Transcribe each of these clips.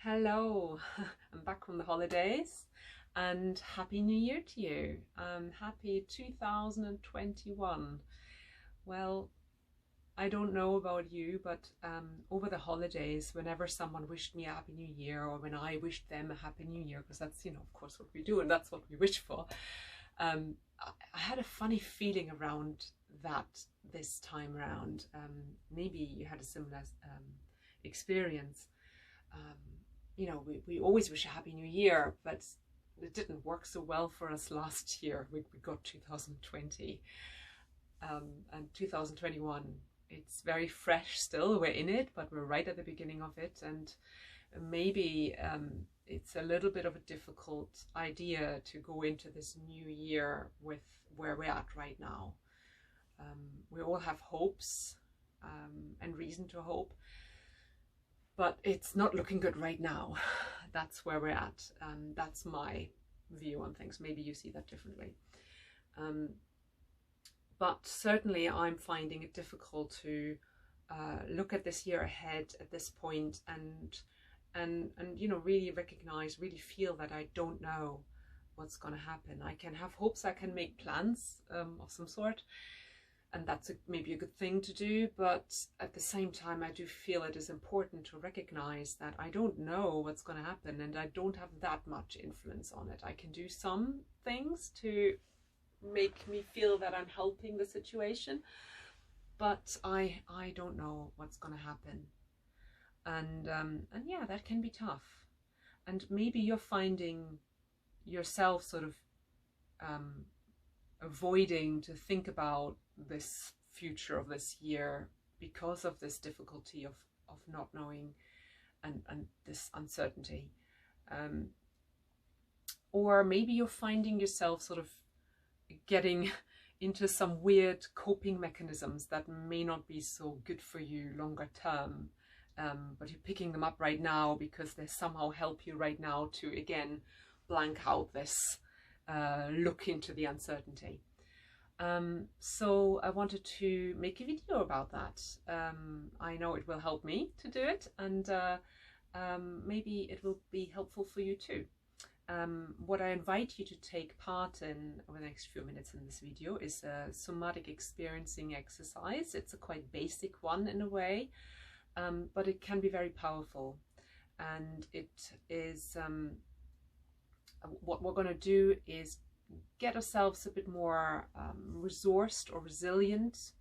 Hello, I'm back from the holidays and Happy New Year to you. Happy 2021. Well, I don't know about you, but over the holidays, whenever someone wished me a Happy New Year or when I wished them a Happy New Year, because that's, of course what we do and that's what we wish for, I had a funny feeling around that this time around. Maybe you had a similar experience. Um, we always wish a Happy New Year, but it didn't work so well for us last year. We got 2020 and 2021. It's very fresh still. We're in it, but we're right at the beginning of it. And maybe it's a little bit of a difficult idea to go into this new year with where we're at right now. We all have hopes and reason to hope, but it's not looking good right now. That's where we're at. That's my view on things. Maybe you see that differently. But certainly I'm finding it difficult to look at this year ahead at this point and really recognize, really feel that I don't know what's going to happen. I can have hopes, I can make plans of some sort, and that's maybe a good thing to do, but at the same time I do feel it is important to recognize that I don't know what's going to happen and I don't have that much influence on it. I can do some things to make me feel that I'm helping the situation, but I don't know what's going to happen. And yeah, that can be tough. And maybe you're finding yourself sort of avoiding to think about this future of this year because of this difficulty of not knowing and this uncertainty. Or maybe you're finding yourself sort of getting into some weird coping mechanisms that may not be so good for you longer term, but you're picking them up right now because they somehow help you right now to again blank out this look into the uncertainty. So I wanted to make a video about that. I know it will help me to do it, and maybe it will be helpful for you too. What I invite you to take part in over the next few minutes in this video is a somatic experiencing exercise. It's a quite basic one in a way, but it can be very powerful. And it is, what we're going to do is get ourselves a bit more resourced or resilient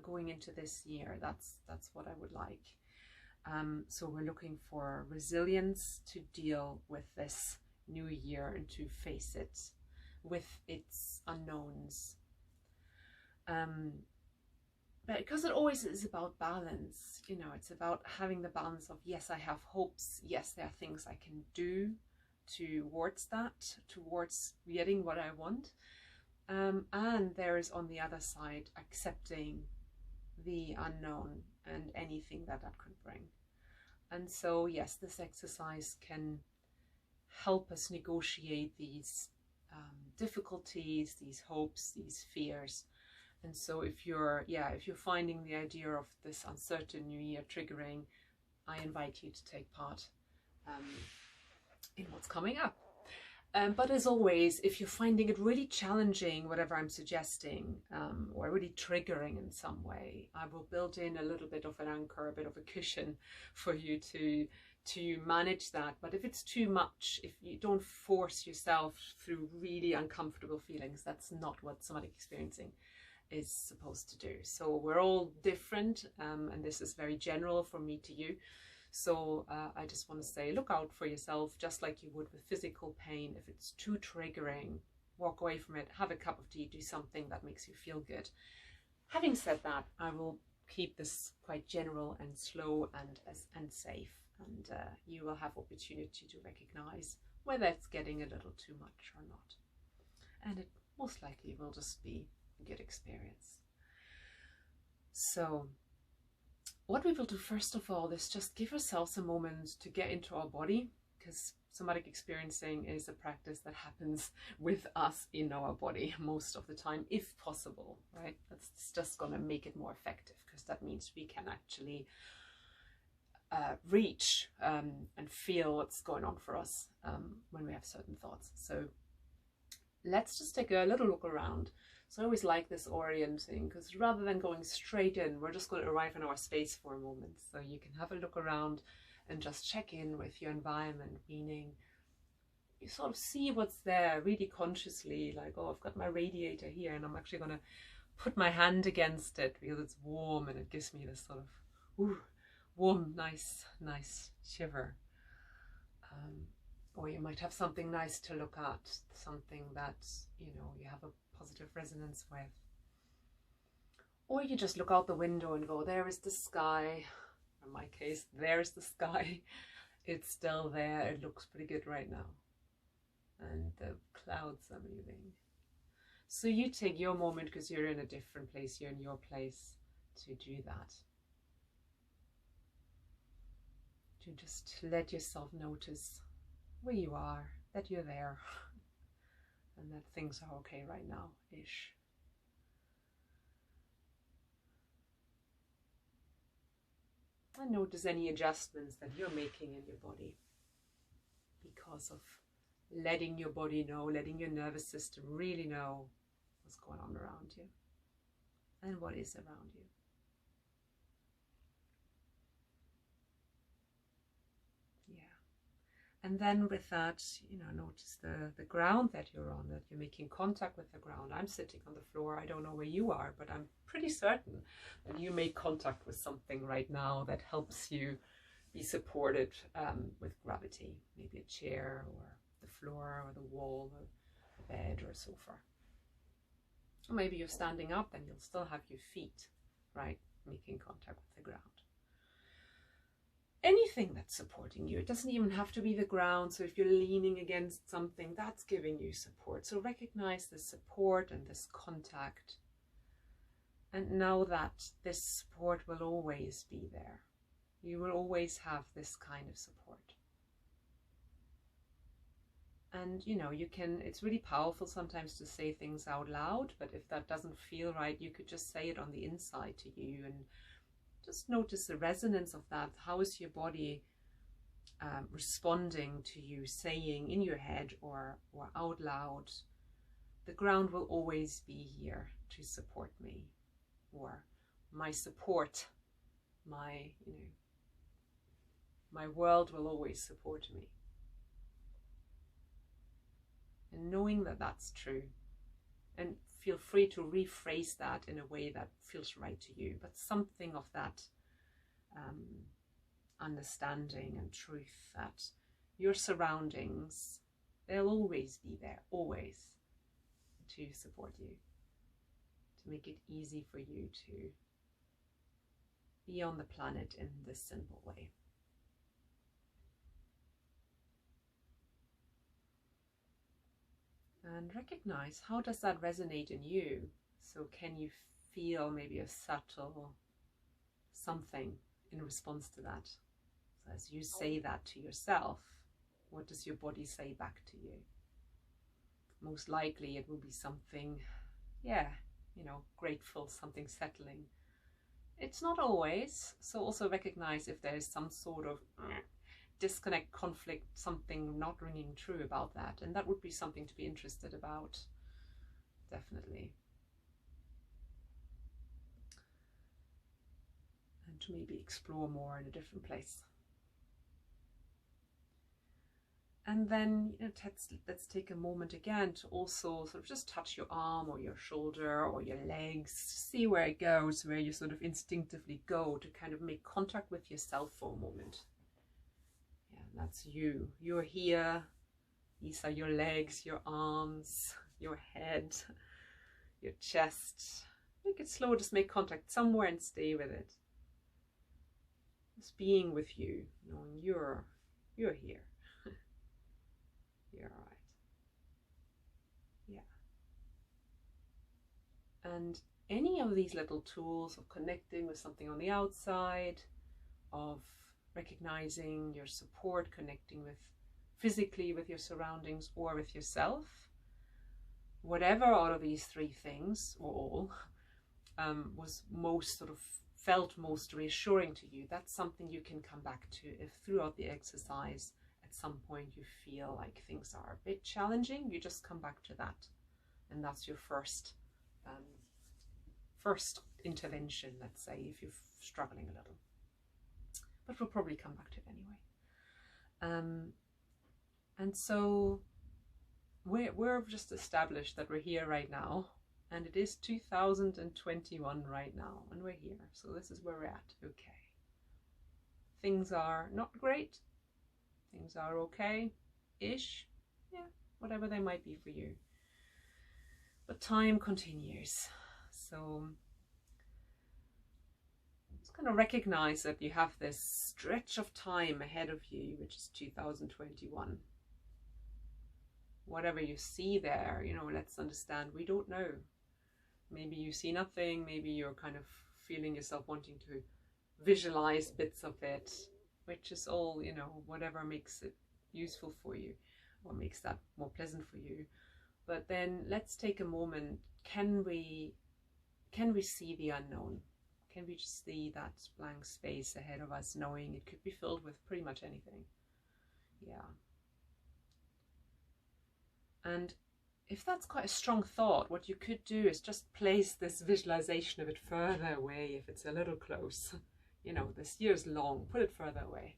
going into this year. That's what I would like. So we're looking for resilience to deal with this new year and to face it with its unknowns. But because it always is about balance, it's about having the balance of, yes, I have hopes, yes, there are things I can do towards that, towards getting what I want, and there is on the other side accepting the unknown and anything that could bring. And so yes, this exercise can help us negotiate these difficulties, these hopes, these fears. And so if you're finding the idea of this uncertain new year triggering, I invite you to take part in what's coming up. But as always, if you're finding it really challenging, whatever I'm suggesting, or really triggering in some way, I will build in a little bit of an anchor, a bit of a cushion for you to manage that. But if it's too much, if you don't force yourself through really uncomfortable feelings, that's not what somatic experiencing is supposed to do. So we're all different, and this is very general from me to you. So I just want to say, look out for yourself, just like you would with physical pain. If it's too triggering, walk away from it, have a cup of tea, do something that makes you feel good. Having said that, I will keep this quite general and slow and safe, and you will have opportunity to recognize whether it's getting a little too much or not. And it most likely will just be a good experience. So what we will do first of all is just give ourselves a moment to get into our body, because somatic experiencing is a practice that happens with us in our body most of the time, if possible, right? That's just going to make it more effective, because that means we can actually reach and feel what's going on for us when we have certain thoughts. So let's just take a little look around. So I always like this orienting, because rather than going straight in, we're just going to arrive in our space for a moment. So you can have a look around and just check in with your environment, meaning you sort of see what's there really consciously, like, oh, I've got my radiator here and I'm actually going to put my hand against it because it's warm and it gives me this sort of warm, nice shiver. Or you might have something nice to look at, something that, you know, you have a positive resonance with. Or you just look out the window and go, there is the sky. In my case, there's the sky. It's still there. It looks pretty good right now. And the clouds are moving. So you take your moment, because you're in a different place, you're in your place, to do that. To just let yourself notice where you are, that you're there, and that things are okay right now-ish. And notice any adjustments that you're making in your body because of letting your body know, letting your nervous system really know what's going on around you and what is around you. And then with that, you know, notice the ground that you're on, that you're making contact with the ground. I'm sitting on the floor. I don't know where you are, but I'm pretty certain that you make contact with something right now that helps you be supported with gravity. Maybe a chair or the floor or the wall or a bed or a sofa. Or maybe you're standing up and you'll still have your feet, right, making contact with the ground. Anything that's supporting you. It doesn't even have to be the ground. So if you're leaning against something, that's giving you support. So recognize this support and this contact. And know that this support will always be there. You will always have this kind of support. And you know, you can, it's really powerful sometimes to say things out loud, but if that doesn't feel right, you could just say it on the inside to you and just notice the resonance of that. How is your body responding to you saying in your head or out loud, the ground will always be here to support me, or my support, my world will always support me. And knowing that that's true, and feel free to rephrase that in a way that feels right to you, but something of that understanding and truth that your surroundings, they'll always be there, always, to support you, to make it easy for you to be on the planet in this simple way. And recognize, how does that resonate in you? So can you feel maybe a subtle something in response to that? So as you say that to yourself, what does your body say back to you? Most likely it will be something, grateful, something settling. It's not always. So also recognize if there is some sort of disconnect, conflict, something not ringing true about that, and that would be something to be interested about, definitely, and to maybe explore more in a different place. And then let's take a moment again to also sort of just touch your arm or your shoulder or your legs, see where it goes, where you sort of instinctively go, to kind of make contact with yourself for a moment. That's you. You're here. These are your legs, your arms, your head, your chest. Make it slow. Just make contact somewhere and stay with it. Just being with you, knowing you're here. You're all right. Yeah. And any of these little tools of connecting with something on the outside, of recognizing your support, connecting with physically with your surroundings or with yourself, whatever out of these three things, or all, was most sort of felt most reassuring to you, that's something you can come back to. If throughout the exercise at some point you feel like things are a bit challenging, you just come back to that, and that's your first intervention, let's say, if you're struggling a little. But we'll probably come back to it anyway. And so we're just established that we're here right now, and it is 2021 right now, and we're here. So this is where we're at. Okay. Things are not great. Things are okay-ish. Yeah, whatever they might be for you. But time continues. So just kind of recognize that you have this stretch of time ahead of you, which is 2021. Whatever you see there, you know, let's understand, we don't know. Maybe you see nothing, maybe you're kind of feeling yourself wanting to visualize bits of it, which is all, you know, whatever makes it useful for you or makes that more pleasant for you. But then let's take a moment. Can we see the unknown? Can we just see that blank space ahead of us, knowing it could be filled with pretty much anything? Yeah. And if that's quite a strong thought, what you could do is just place this visualization a bit further away if it's a little close. You know, this year's long, put it further away.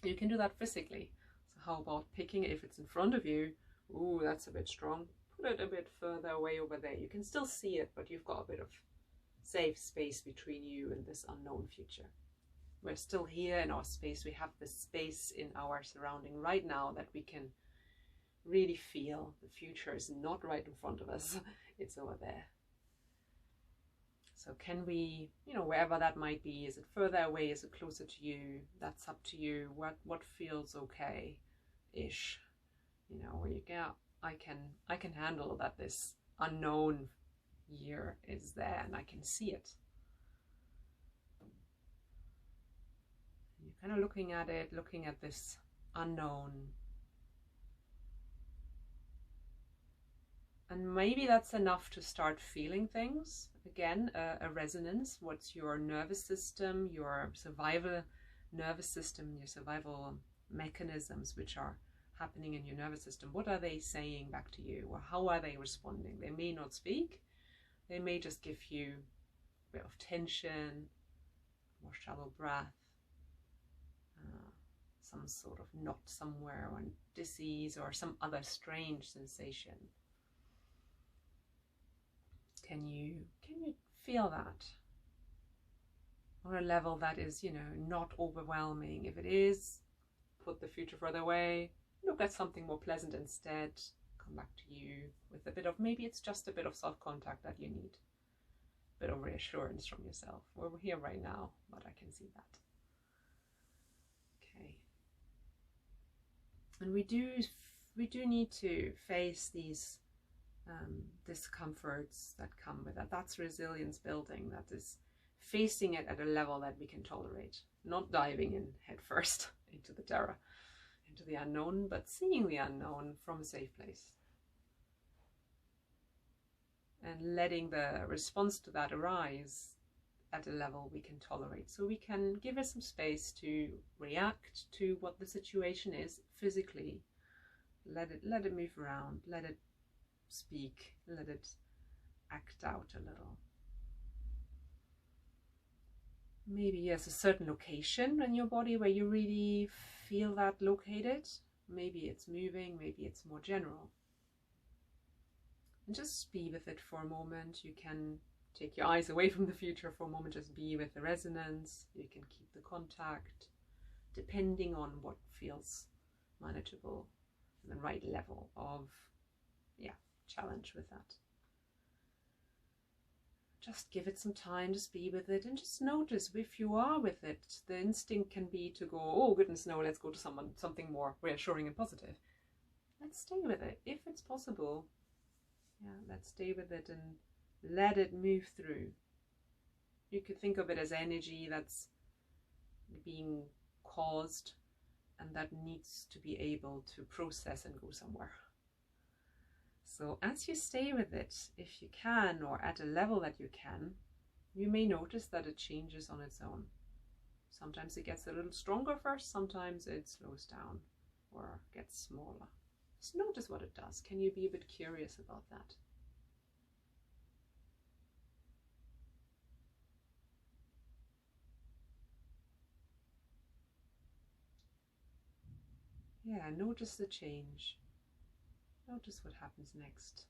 You can do that physically. So how about picking it if it's in front of you? Ooh, that's a bit strong. Put it a bit further away over there. You can still see it, but you've got a bit of safe space between you and this unknown future. We're still here in our space. We have this space in our surrounding right now that we can really feel. The future is not right in front of us. It's over there. So can we, you know, wherever that might be, is it further away? Is it closer to you? That's up to you. What feels okay-ish? You know, where you go, I can handle that this unknown year is there and I can see it. You're kind of looking at it, looking at this unknown. And maybe that's enough to start feeling things. Again, a resonance. What's your nervous system, your survival nervous system, your survival mechanisms which are happening in your nervous system? What are they saying back to you? Or how are they responding? They may not speak. They may just give you a bit of tension, more shallow breath, some sort of knot somewhere, or disease, or some other strange sensation. Can you feel that on a level that is, you know, not overwhelming? If it is, put the future further away, look at something more pleasant instead, come back to you with a bit of, maybe it's just a bit of self-contact that you need, a bit of reassurance from yourself. We're here right now, but I can see that. Okay. And we do need to face these discomforts that come with that. That's resilience building. That is facing it at a level that we can tolerate, not diving in head first into the terror, into the unknown, but seeing the unknown from a safe place and letting the response to that arise at a level we can tolerate, so we can give it some space to react to what the situation is physically. Let it move around, let it speak, let it act out a little. Maybe there's a certain location in your body where you really feel that located. Maybe it's moving, maybe it's more general. And just be with it for a moment. You can take your eyes away from the future for a moment, just be with the resonance. You can keep the contact, depending on what feels manageable and the right level of, challenge with that. Just give it some time, just be with it, and just notice if you are with it. The instinct can be to go, oh goodness no, let's go to something more reassuring and positive. Let's stay with it if it's possible. Let's stay with it and let it move through. You could think of it as energy that's being caused and that needs to be able to process and go somewhere. So as you stay with it, if you can, or at a level that you can, You may notice that it changes on its own. Sometimes it gets a little stronger first, sometimes it slows down or gets smaller. Just notice what it does. Can you be a bit curious about that? Yeah, notice the change. Notice what happens next.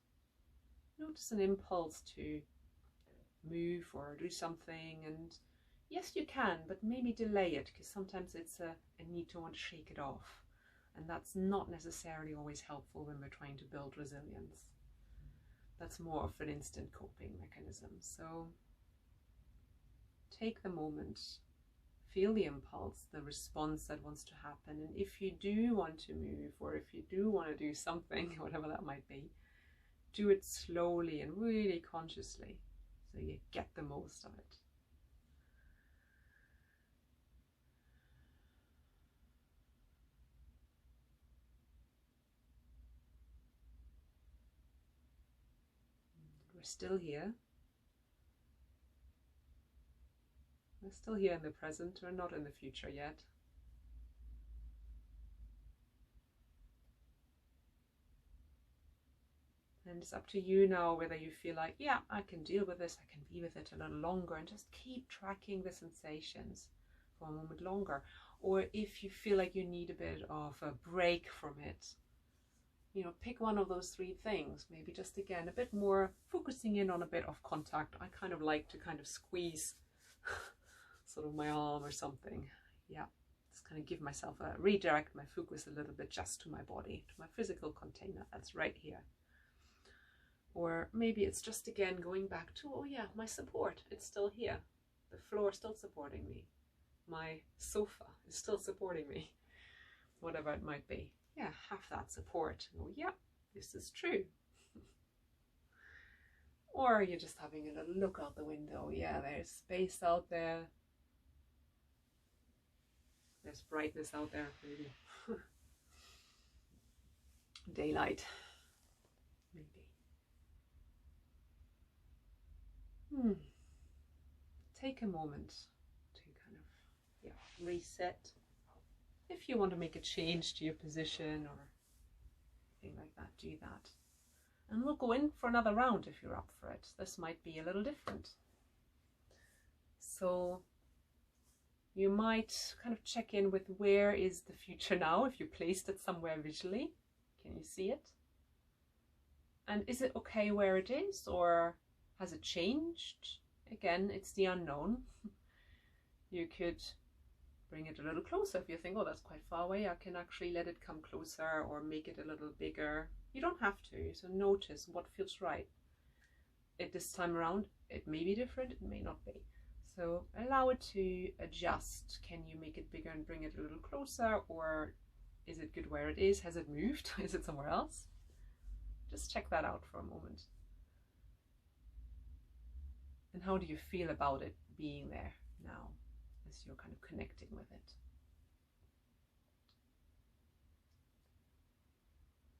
Notice an impulse to move or do something, and yes, you can, but maybe delay it, because sometimes it's a need to want to shake it off, and that's not necessarily always helpful when we're trying to build resilience. That's more of an instant coping mechanism. So take the moment, feel the impulse, the response that wants to happen, and if you do want to move, or if you do want to do something, whatever that might be, do it slowly and really consciously, so you get the most of it. We're still here. We're still here in the present. We're not in the future yet. And it's up to you now whether you feel like, yeah, I can deal with this, I can be with it a little longer, and just keep tracking the sensations for a moment longer. Or if you feel like you need a bit of a break from it, you know, pick one of those three things. Maybe just, again, a bit more focusing in on a bit of contact. I kind of like to kind of squeeze sort of my arm or something. Yeah, just kind of give myself a redirect my focus a little bit just to my body, to my physical container that's right here. Or maybe it's just, again, going back to, oh yeah, my support, it's still here. The floor is still supporting me. My sofa is still supporting me. Whatever it might be. Yeah, have that support. Oh yeah, this is true. Or you're just having a little look out the window. Yeah, there's space out there. There's brightness out there, maybe. Daylight, maybe. Take a moment to kind of reset. If you want to make a change to your position or anything like that, do that. And we'll go in for another round if you're up for it. This might be a little different. So you might kind of check in with, where is the future now, if you placed it somewhere visually. Can you see it? And is it okay where it is, or has it changed? Again, it's the unknown. You could bring it a little closer. If you think, oh, that's quite far away, I can actually let it come closer or make it a little bigger. You don't have to, so notice what feels right. At this time around, it may be different, it may not be. So allow it to adjust. Can you make it bigger and bring it a little closer, or is it good where it is? Has it moved? Is it somewhere else? Just check that out for a moment. And how do you feel about it being there now, as you're kind of connecting with it?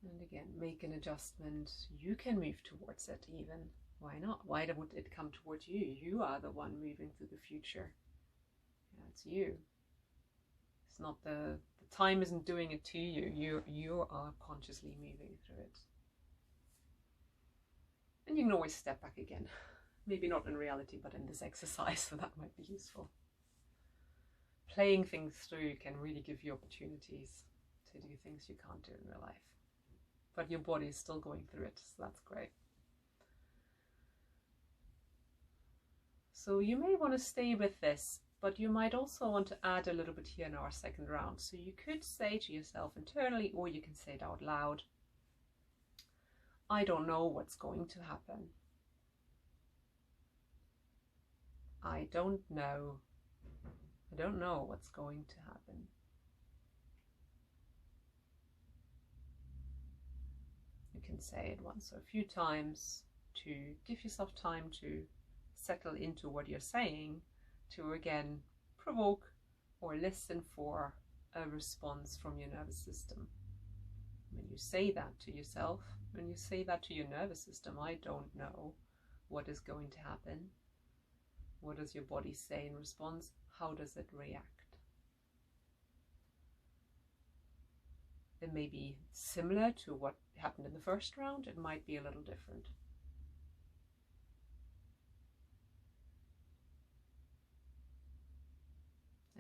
And again, make an adjustment. You can move towards it even. Why not? Why would it come towards you? You are the one moving through the future. Yeah, it's you. It's not the time isn't doing it to you. You are consciously moving through it. And you can always step back again. Maybe not in reality, but in this exercise, so that might be useful. Playing things through can really give you opportunities to do things you can't do in real life. But your body is still going through it, so that's great. So you may want to stay with this, but you might also want to add a little bit here in our second round. So you could say to yourself internally, or you can say it out loud, I don't know what's going to happen. I don't know. I don't know what's going to happen. You can say it once or a few times to give yourself time to settle into what you're saying, to again provoke or listen for a response from your nervous system. When you say that to yourself, when you say that to your nervous system, I don't know what is going to happen, What does your body say in response? How does it react? It may be similar to what happened in the first round. It might be a little different.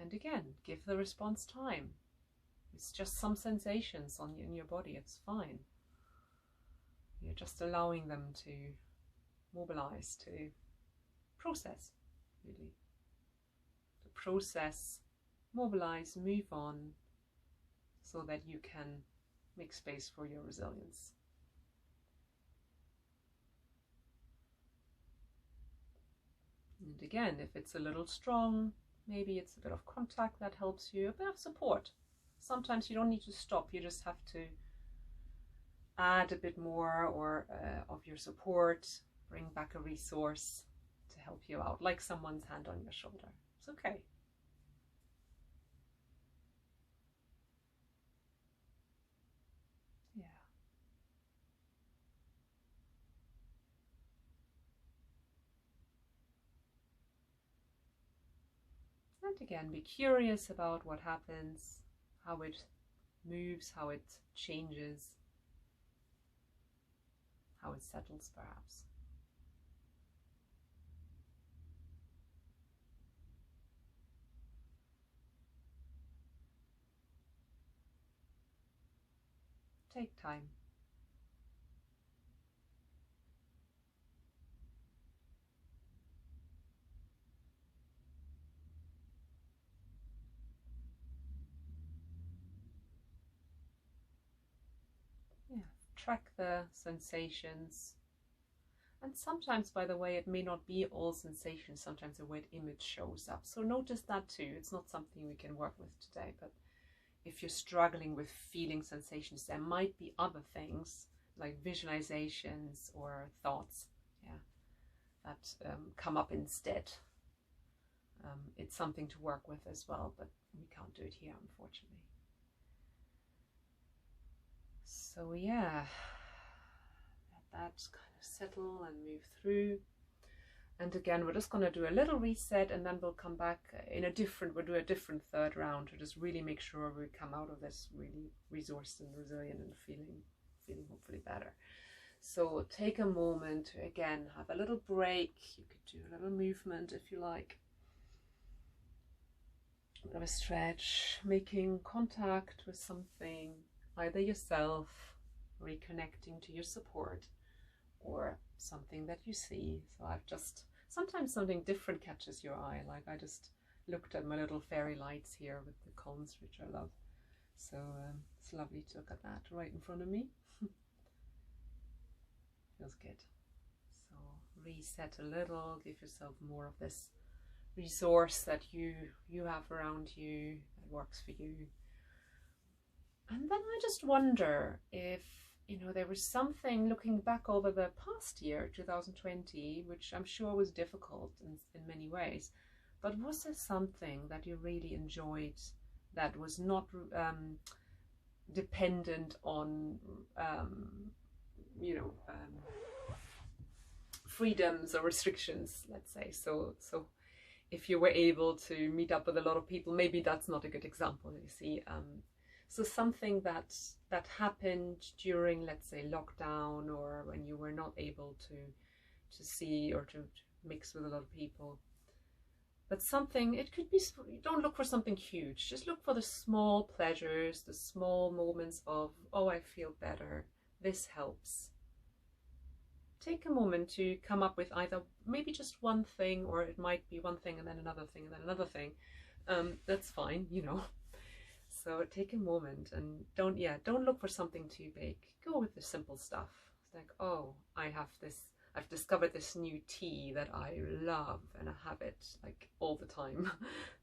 And again, give the response time. It's just some sensations in your body. It's fine. You're just allowing them to mobilize, to process, really. To process, mobilize, move on, so that you can make space for your resilience. And again, if it's a little strong, maybe it's a bit of contact that helps you, a bit of support. Sometimes you don't need to stop, you just have to add a bit more of your support, bring back a resource to help you out, like someone's hand on your shoulder. It's okay. Yeah. And again, be curious about what happens, how it moves, how it changes, how it settles perhaps. Take time. Yeah, track the sensations. And sometimes, by the way, it may not be all sensations. Sometimes a word image shows up. So notice that too. It's not something we can work with today, but if you're struggling with feeling sensations, there might be other things like visualizations or thoughts, yeah, that come up instead. It's something to work with as well, but we can't do it here, unfortunately. So yeah, let that kind of settle and move through. And again, we're just going to do a little reset, and then we'll come back we'll do a different third round to just really make sure we come out of this really resourced and resilient and feeling hopefully better. So take a moment to, again, have a little break. You could do a little movement if you like. A bit of a stretch, making contact with something, either yourself, reconnecting to your support, or something that you see. So sometimes something different catches your eye, like I just looked at my little fairy lights here with the cones, which I love. So it's lovely to look at that right in front of me. Feels good. So reset a little, give yourself more of this resource that you have around you that works for you. And then I just wonder if, there was something, looking back over the past year, 2020, which I'm sure was difficult in many ways, but was there something that you really enjoyed that was not dependent on, freedoms or restrictions, let's say? So if you were able to meet up with a lot of people, maybe that's not a good example, you see. So something that happened during, let's say, lockdown, or when you were not able to see or to mix with a lot of people. But something, it could be, don't look for something huge. Just look for the small pleasures, the small moments of, oh, I feel better. This helps. Take a moment to come up with either maybe just one thing, or it might be one thing and then another thing and then another thing. That's fine, So take a moment and don't look for something too big. Go with the simple stuff. It's like, oh, I've discovered this new tea that I love, and I have it like all the time.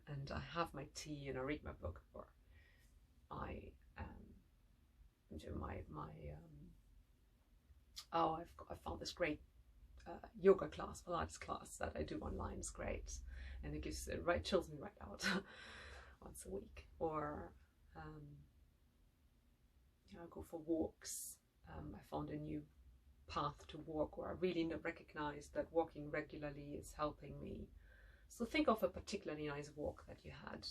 And I have my tea and I read my book, or I do I found this great yoga class, Pilates class that I do online. It's great, and it chills me right out once a week. Or I go for walks. I found a new path to walk, or I really recognize that walking regularly is helping me So think of a particularly nice walk that you had.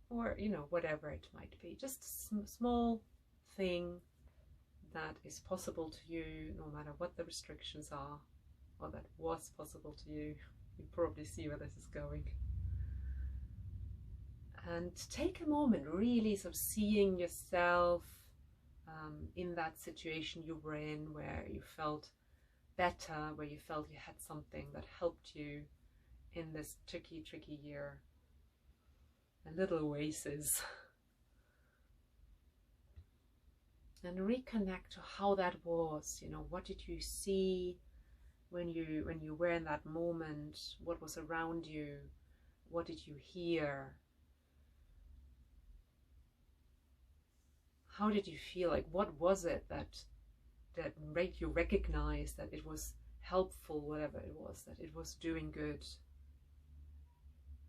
Or, you know, whatever it might be. Just a small thing that is possible to you, no matter what the restrictions are, or that was possible to you. You probably see where this is going. And take a moment, really sort of seeing yourself in that situation you were in, where you felt better, where you felt you had something that helped you in this tricky year. A little oasis. And reconnect to how that was. You know, what did you see when you were in that moment? What was around you? What did you hear? How did you feel? Like, what was it that made you recognize that it was helpful, whatever it was, that it was doing good,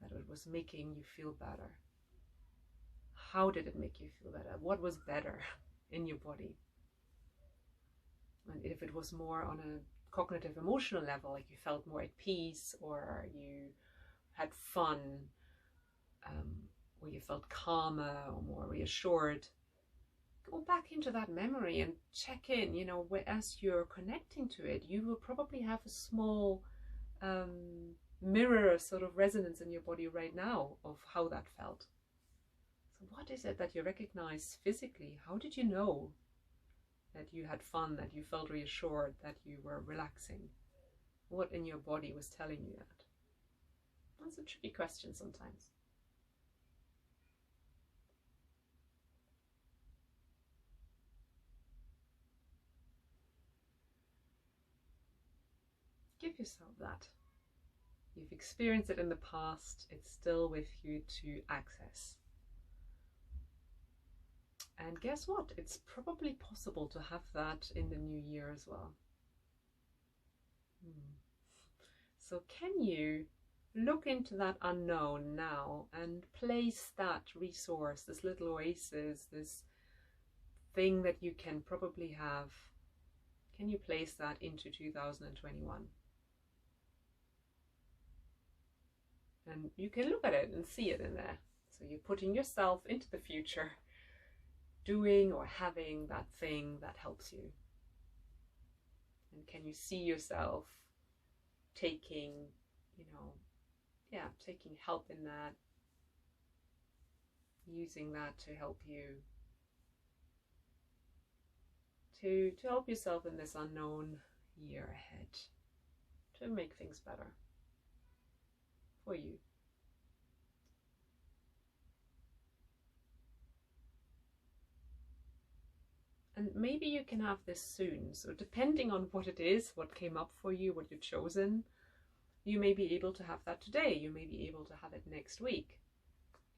that it was making you feel better? How did it make you feel better? What was better in your body? And if it was more on a cognitive emotional level, like you felt more at peace, or you had fun, or you felt calmer or more reassured, go back into that memory and check in. You know, as you're connecting to it, you will probably have a small mirror sort of resonance in your body right now of how that felt. So what is it that you recognize physically? How did you know that you had fun, that you felt reassured, that you were relaxing? What in your body was telling you that? That's a tricky question sometimes. Give yourself that. You've experienced it in the past, it's still with you to access. And guess what? It's probably possible to have that in the new year as well. So can you look into that unknown now and place that resource, this little oasis, this thing that you can probably have, can you place that into 2021? And you can look at it and see it in there. So you're putting yourself into the future, doing or having that thing that helps you. And can you see yourself taking, taking help in that, using that to help you, to help yourself in this unknown year ahead, to make things better for you. And maybe you can have this soon. So depending on what it is, what came up for you, what you've chosen, you may be able to have that today. You may be able to have it next week.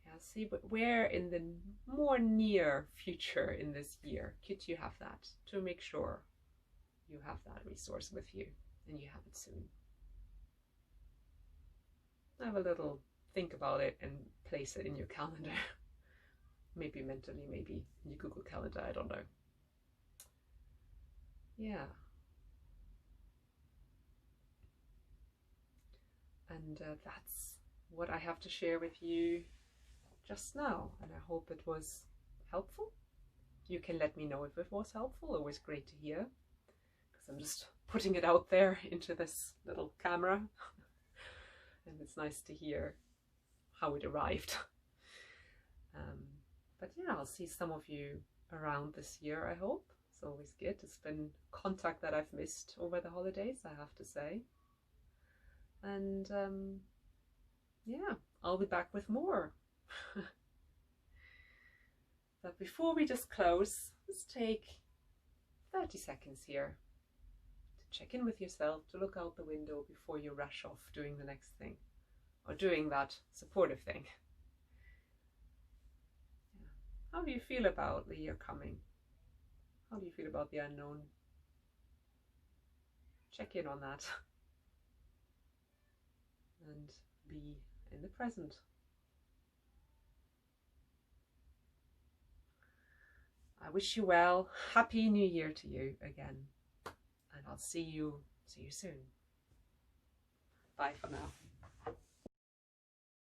Yeah, see, but where in the more near future in this year could you have that, to make sure you have that resource with you and you have it soon? Have a little think about it and place it in your calendar. Maybe mentally, maybe in your Google Calendar, I don't know. Yeah. And that's what I have to share with you just now, and I hope it was helpful. You can let me know if it was helpful. Always great to hear, because I'm just putting it out there into this little camera and it's nice to hear how it arrived. But yeah, I'll see some of you around this year, I hope. It's always good. It's been contact that I've missed over the holidays, I have to say. And yeah, I'll be back with more. But before we just close, let's take 30 seconds here to check in with yourself, to look out the window before you rush off doing the next thing, or doing that supportive thing. Yeah. How do you feel about the year coming? How do you feel about the unknown? Check in on that and be in the present. I wish you well. Happy New Year to you again. And I'll see you soon. Bye for now.